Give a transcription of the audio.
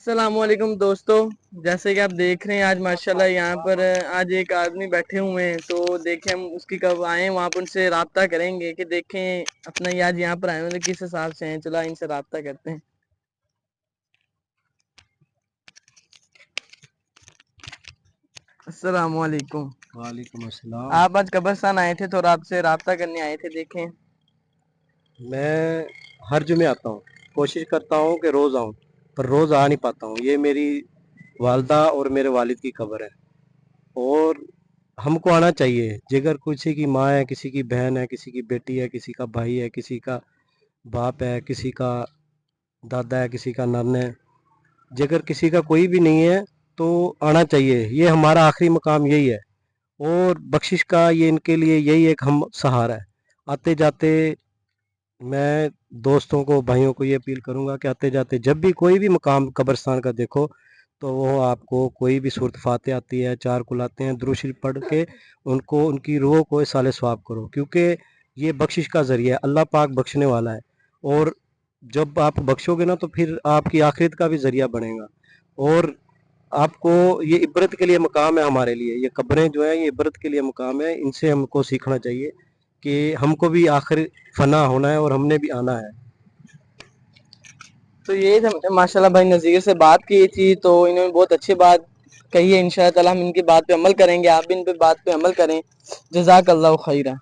السلام علیکم دوستو، جیسے کہ آپ دیکھ رہے ہیں آج ماشاءاللہ یہاں پر آج ایک آدمی بیٹھے ہوئے ہیں، تو دیکھیں ہم اس کی کب آئیں وہاں پر ان سے رابطہ کریں گے کہ دیکھیں اپنا یہ آج یہاں پر آئے ہیں کس حساب سے ہیں۔ چلا ان سے رابطہ کرتے ہیں۔ السلام علیکم۔ وعلیکم السلام۔ آپ آج قبرستان آئے تھے تو آپ سے رابطہ کرنے آئے تھے۔ دیکھیں میں ہر جمعے آتا ہوں، کوشش کرتا ہوں کہ روز آؤں، پر روز آ نہیں پاتا ہوں۔ یہ میری والدہ اور میرے والد کی قبر ہے اور ہم کو آنا چاہیے۔ جگر کسی کی ماں ہے، کسی کی بہن ہے، کسی کی بیٹی ہے، کسی کا بھائی ہے، کسی کا باپ ہے، کسی کا دادا ہے، کسی کا نان ہے، جگر کسی کا کوئی بھی نہیں ہے تو آنا چاہیے۔ یہ ہمارا آخری مقام یہی ہے اور بخشش کا یہ ان کے لیے یہی ایک ہم سہارا ہے۔ آتے جاتے میں دوستوں کو، بھائیوں کو یہ اپیل کروں گا کہ آتے جاتے جب بھی کوئی بھی مقام قبرستان کا دیکھو تو وہ آپ کو کوئی بھی صورت فاتح آتی ہے، چار کل آتے ہیں، درود شریف پڑھ کے ان کی روح کو اصالہ ثواب کرو، کیونکہ یہ بخشش کا ذریعہ ہے۔ اللہ پاک بخشنے والا ہے اور جب آپ بخشو گے نا تو پھر آپ کی آخرت کا بھی ذریعہ بنے گا۔ اور آپ کو یہ عبرت کے لیے مقام ہے ہمارے لیے، یہ قبریں جو ہیں یہ عبرت کے لیے مقام ہے۔ ان سے ہم کو سیکھنا چاہیے کہ ہم کو بھی آخر فنا ہونا ہے اور ہم نے بھی آنا ہے۔ تو یہ ماشاءاللہ بھائی نذیر سے بات کی تھی تو انہوں نے بہت اچھی بات کہی ہے۔ انشاءاللہ ہم ان کی بات پہ عمل کریں گے، آپ بھی ان پہ بات پہ عمل کریں۔ جزاک اللہ خیرہ۔